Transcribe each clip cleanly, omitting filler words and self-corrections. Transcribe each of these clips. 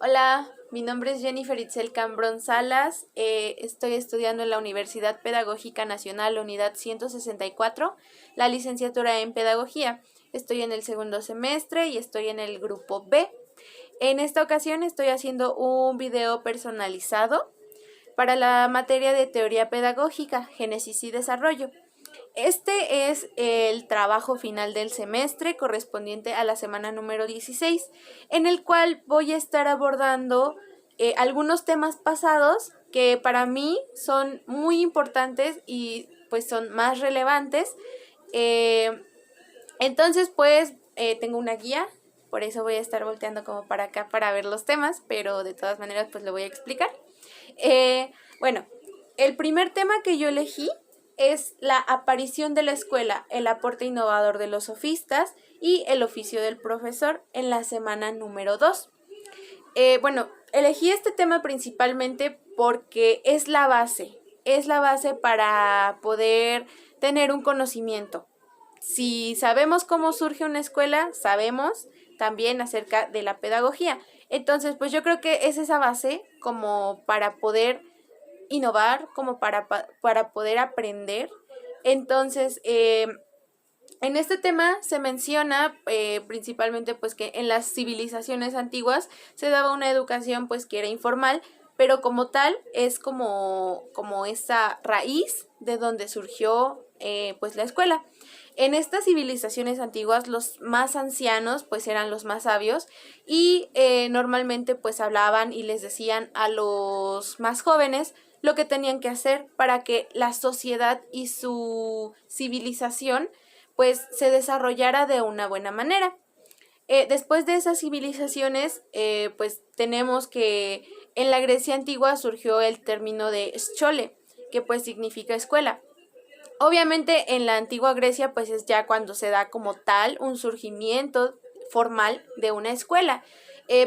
Hola, mi nombre es Jennifer Itzel Cambrón Salas. Estoy estudiando en la Universidad Pedagógica Nacional, Unidad 164, la licenciatura en Pedagogía. Estoy en el segundo semestre y estoy en el grupo B. En esta ocasión estoy haciendo un video personalizado para la materia de teoría pedagógica, génesis y desarrollo. Este es el trabajo final del semestre correspondiente a la semana número 16, en el cual voy a estar abordando algunos temas pasados que para mí son muy importantes y pues son más relevantes. Eh, entonces pues tengo una guía, por eso voy a estar volteando como para acá para ver los temas, pero de todas maneras pues lo voy a explicar. Bueno, el primer tema que yo elegí es la aparición de la escuela, el aporte innovador de los sofistas y el oficio del profesor en la semana número 2. Bueno, elegí este tema principalmente porque es la base para poder tener un conocimiento. Si sabemos cómo surge una escuela, sabemos también acerca de la pedagogía. Entonces, pues yo creo que es esa base como para poder innovar, como para poder aprender. Entonces, en este tema se menciona principalmente pues que en las civilizaciones antiguas se daba una educación pues que era informal, pero como tal es como esa raíz de donde surgió pues la escuela. En estas civilizaciones antiguas los más ancianos pues eran los más sabios y normalmente pues hablaban y les decían a los más jóvenes lo que tenían que hacer para que la sociedad y su civilización pues se desarrollara de una buena manera. Después de esas civilizaciones, pues tenemos que en la Grecia antigua surgió el término de schole, que pues significa escuela. Obviamente en la antigua Grecia pues es ya cuando se da como tal un surgimiento formal de una escuela,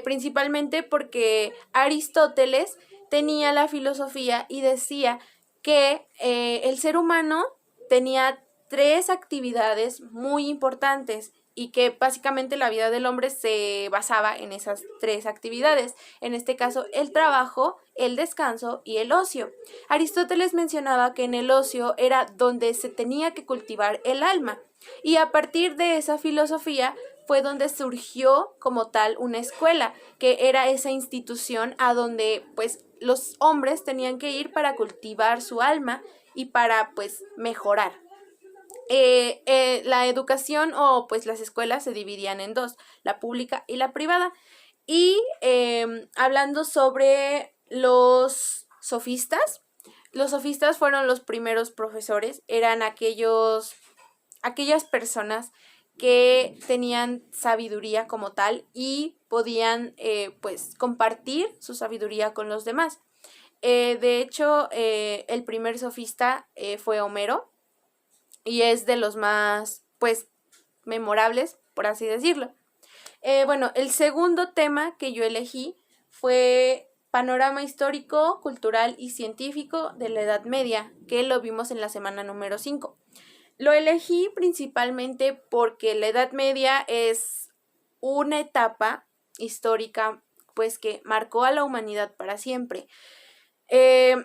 principalmente porque Aristóteles tenía la filosofía y decía que el ser humano tenía tres actividades muy importantes y que básicamente la vida del hombre se basaba en esas tres actividades, en este caso el trabajo, el descanso y el ocio. Aristóteles mencionaba que en el ocio era donde se tenía que cultivar el alma y a partir de esa filosofía fue donde surgió como tal una escuela, que era esa institución a donde pues los hombres tenían que ir para cultivar su alma y para pues mejorar. La educación o pues las escuelas se dividían en dos, la pública y la privada. Y hablando sobre los sofistas fueron los primeros profesores, eran aquellas personas que tenían sabiduría como tal y podían pues compartir su sabiduría con los demás. De hecho, el primer sofista fue Homero, y es de los más, pues, memorables, por así decirlo. Bueno, el segundo tema que yo elegí fue panorama histórico, cultural y científico de la Edad Media, que lo vimos en la semana número 5. Lo elegí principalmente porque la Edad Media es una etapa histórica, pues, que marcó a la humanidad para siempre. Eh,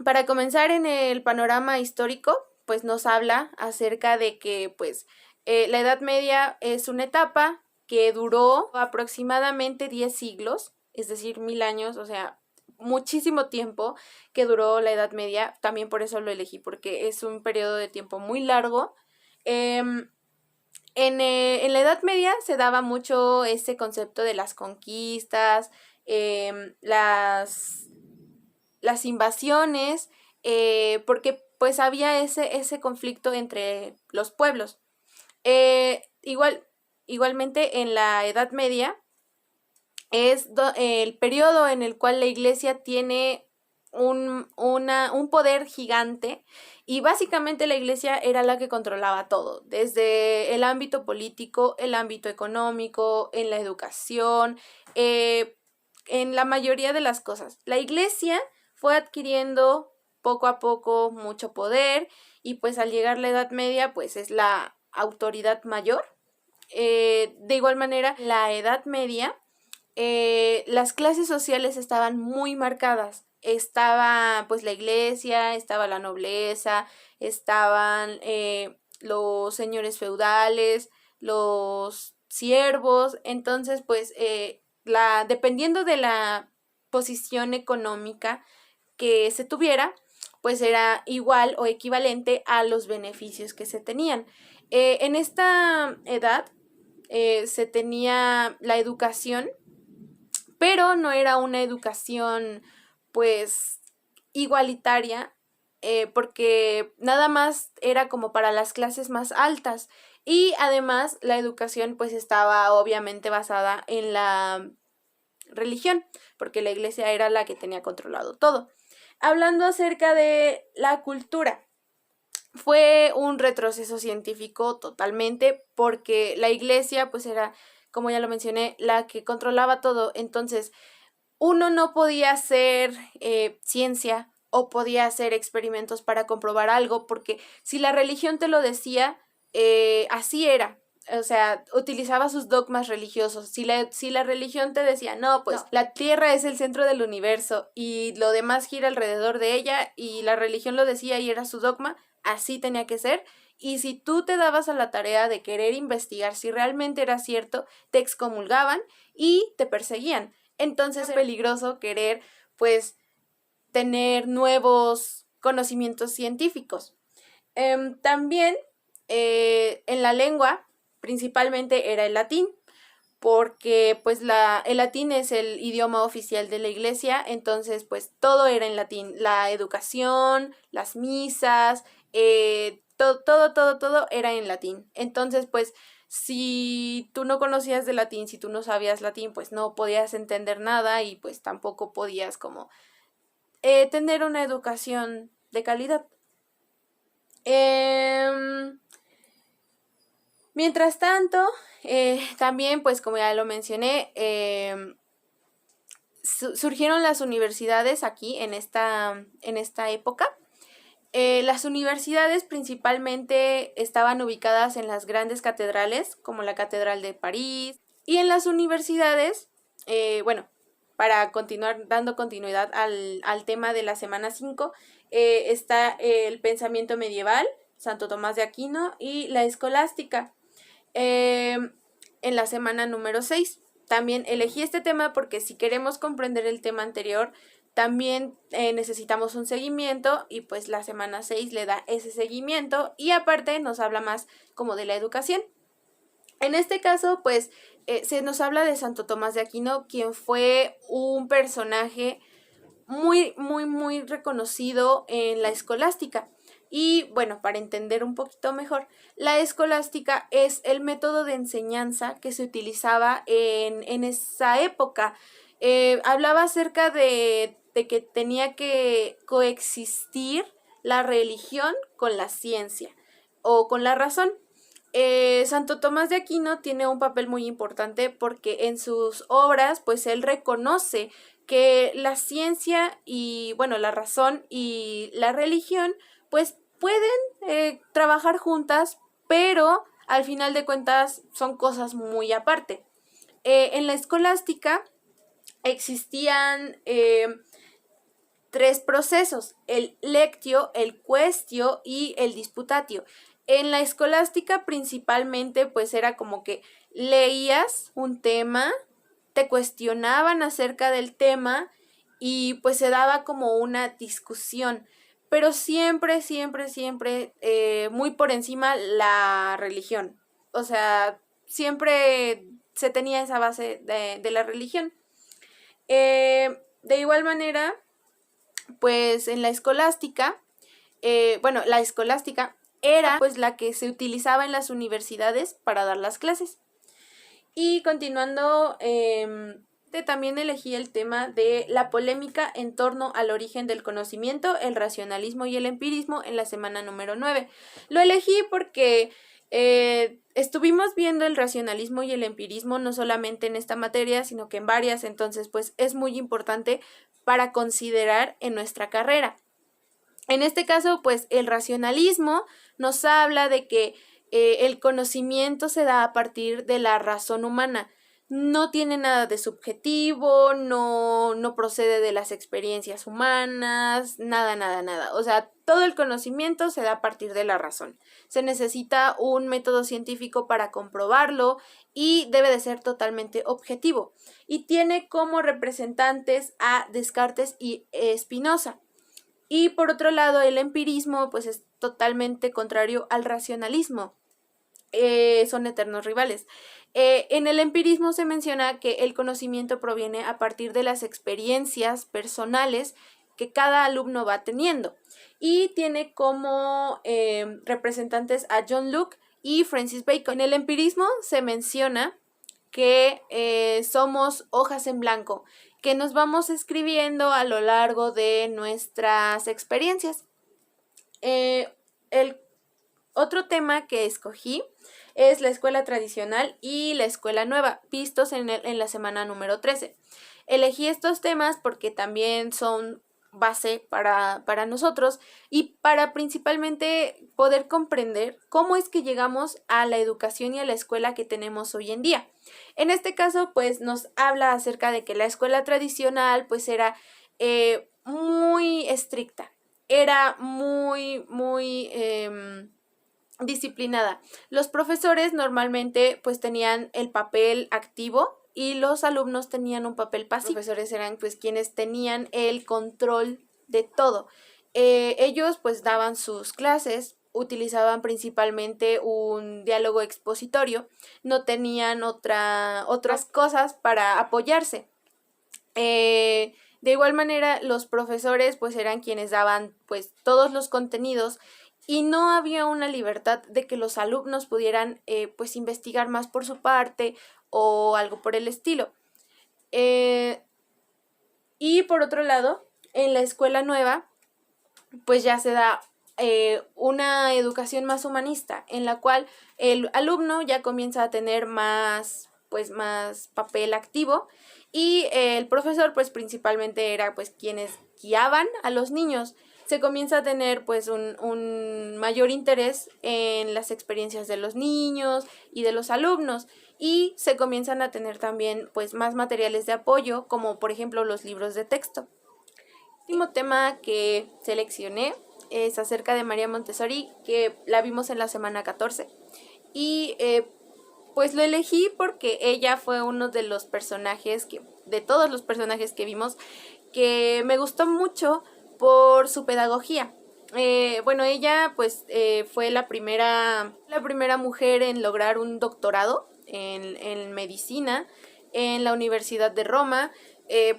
para comenzar en el panorama histórico, pues nos habla acerca de que pues la Edad Media es una etapa que duró aproximadamente 10 siglos, es decir, 1000 años, o sea, muchísimo tiempo que duró la Edad Media, también por eso lo elegí, porque es un periodo de tiempo muy largo. En la Edad Media se daba mucho ese concepto de las conquistas, las invasiones, porque pues había ese conflicto entre los pueblos. Igualmente en la Edad Media es el periodo en el cual la iglesia tiene un poder gigante y básicamente la iglesia era la que controlaba todo, desde el ámbito político, el ámbito económico, en la educación, en la mayoría de las cosas. La iglesia fue adquiriendo poco a poco mucho poder y pues al llegar la Edad Media pues es la autoridad mayor. De igual manera, la Edad Media las clases sociales estaban muy marcadas. Estaba pues la iglesia, estaba la nobleza, estaban los señores feudales, los siervos. Entonces pues dependiendo de la posición económica que se tuviera, pues era igual o equivalente a los beneficios que se tenían. En esta edad se tenía la educación, pero no era una educación pues igualitaria, porque nada más era como para las clases más altas, y además la educación pues estaba obviamente basada en la religión, porque la iglesia era la que tenía controlado todo. Hablando acerca de la cultura, fue un retroceso científico totalmente, porque la iglesia pues era, como ya lo mencioné, la que controlaba todo. Entonces uno no podía hacer ciencia o podía hacer experimentos para comprobar algo, porque si la religión te lo decía, así era. O sea, utilizaba sus dogmas religiosos. Si la religión te decía, no, pues no, la Tierra es el centro del universo y lo demás gira alrededor de ella, y la religión lo decía y era su dogma, así tenía que ser. Y si tú te dabas a la tarea de querer investigar si realmente era cierto, te excomulgaban y te perseguían. Entonces es peligroso querer, pues, tener nuevos conocimientos científicos. También en la lengua, principalmente era el latín, porque pues el latín es el idioma oficial de la iglesia. Entonces pues todo era en latín, la educación, las misas, todo era en latín. Entonces pues si tú no conocías de latín, si tú no sabías latín, pues no podías entender nada, y pues tampoco podías como tener una educación de calidad. Mientras tanto, también, pues como ya lo mencioné, surgieron las universidades aquí en esta época. Las universidades principalmente estaban ubicadas en las grandes catedrales, como la Catedral de París. Y en las universidades, bueno, para continuar dando continuidad al tema de la semana 5, está el pensamiento medieval, Santo Tomás de Aquino, y la escolástica. En la semana número 6. También elegí este tema porque si queremos comprender el tema anterior, también necesitamos un seguimiento, y pues la semana 6 le da ese seguimiento, y aparte nos habla más como de la educación. En este caso, pues se nos habla de Santo Tomás de Aquino, quien fue un personaje muy, muy, muy reconocido en la escolástica. Y bueno, para entender un poquito mejor, la escolástica es el método de enseñanza que se utilizaba en esa época. Hablaba acerca de que tenía que coexistir la religión con la ciencia o con la razón. Santo Tomás de Aquino tiene un papel muy importante, porque en sus obras pues él reconoce que la ciencia y bueno, la razón y la religión pues pueden trabajar juntas, pero al final de cuentas son cosas muy aparte. En la escolástica existían 3 procesos: el lectio, el quaestio y el disputatio. En la escolástica principalmente pues era como que leías un tema, te cuestionaban acerca del tema y pues se daba como una discusión, pero siempre, siempre, siempre muy por encima la religión. O sea, siempre se tenía esa base de la religión. De igual manera, pues en la escolástica, la escolástica era pues la que se utilizaba en las universidades para dar las clases. Y continuando, también elegí el tema de la polémica en torno al origen del conocimiento, el racionalismo y el empirismo en la semana número 9. Lo elegí porque estuvimos viendo el racionalismo y el empirismo no solamente en esta materia, sino que en varias. Entonces pues es muy importante para considerar en nuestra carrera. En este caso pues el racionalismo nos habla de que el conocimiento se da a partir de la razón humana. no tiene nada de subjetivo, no procede de las experiencias humanas, nada. O sea, todo el conocimiento se da a partir de la razón. Se necesita un método científico para comprobarlo y debe de ser totalmente objetivo. Y tiene como representantes a Descartes y Spinoza. Y por otro lado, el empirismo pues es totalmente contrario al racionalismo. Son eternos rivales. En el empirismo se menciona que el conocimiento proviene a partir de las experiencias personales que cada alumno va teniendo y tiene como representantes a John Locke y Francis Bacon. En el empirismo se menciona que somos hojas en blanco, que nos vamos escribiendo a lo largo de nuestras experiencias. El otro tema que escogí es la escuela tradicional y la escuela nueva, vistos en la semana número 13. Elegí estos temas porque también son base para nosotros y para principalmente poder comprender cómo es que llegamos a la educación y a la escuela que tenemos hoy en día. En este caso, pues nos habla acerca de que la escuela tradicional pues era muy estricta, era muy disciplinada. Los profesores normalmente pues tenían el papel activo y los alumnos tenían un papel pasivo. Los profesores eran pues quienes tenían el control de todo. Ellos pues daban sus clases, utilizaban principalmente un diálogo expositorio, no tenían otras cosas para apoyarse. De igual manera, los profesores pues eran quienes daban pues todos los contenidos y no había una libertad de que los alumnos pudieran pues investigar más por su parte o algo por el estilo. Y por otro lado, en la escuela nueva pues ya se da una educación más humanista, en la cual el alumno ya comienza a tener más papel activo y el profesor pues principalmente era pues quienes guiaban a los niños. Se comienza a tener pues un mayor interés en las experiencias de los niños y de los alumnos y se comienzan a tener también pues más materiales de apoyo como por ejemplo los libros de texto. El último tema que seleccioné es acerca de María Montessori, que la vimos en la semana 14 y pues lo elegí porque ella fue uno de los personajes de todos los personajes que vimos, que me gustó mucho por su pedagogía. Ella pues fue la primera mujer en lograr un doctorado en medicina en la Universidad de Roma.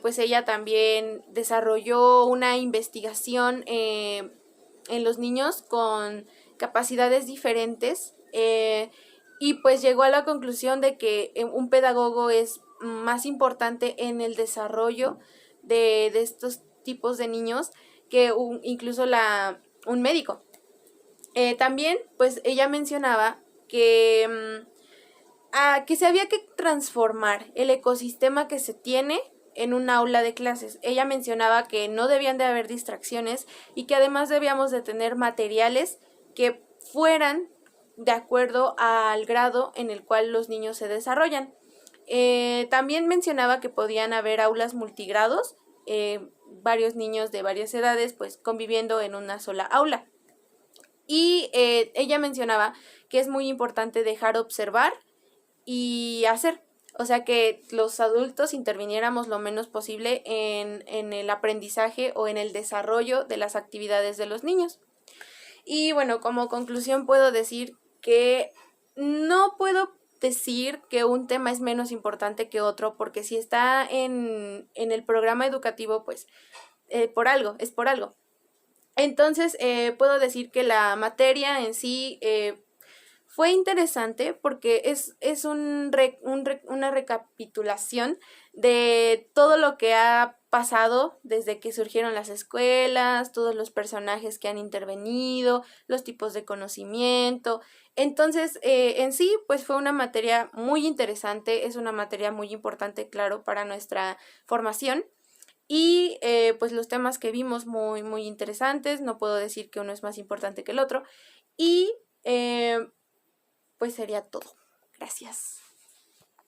Pues ella también desarrolló una investigación en los niños con capacidades diferentes y pues llegó a la conclusión de que un pedagogo es más importante en el desarrollo de estos tipos de niños que incluso un médico. También pues ella mencionaba que se había que transformar el ecosistema que se tiene en un aula de clases. Ella mencionaba que no debían de haber distracciones y que además debíamos de tener materiales que fueran de acuerdo al grado en el cual los niños se desarrollan. También mencionaba que podían haber aulas multigrados, varios niños de varias edades pues conviviendo en una sola aula. Y ella mencionaba que es muy importante dejar observar y hacer. O sea, que los adultos interviniéramos lo menos posible en el aprendizaje o en el desarrollo de las actividades de los niños. Y bueno, como conclusión puedo decir que no puedo decir que un tema es menos importante que otro, porque si está en el programa educativo, pues es por algo. Entonces, puedo decir que la materia en sí fue interesante porque es una recapitulación de todo lo que ha pasado desde que surgieron las escuelas, todos los personajes que han intervenido, los tipos de conocimiento. Entonces, en sí, pues fue una materia muy interesante, es una materia muy importante, claro, para nuestra formación. Y pues los temas que vimos muy interesantes, no puedo decir que uno es más importante que el otro. Y pues sería todo. Gracias.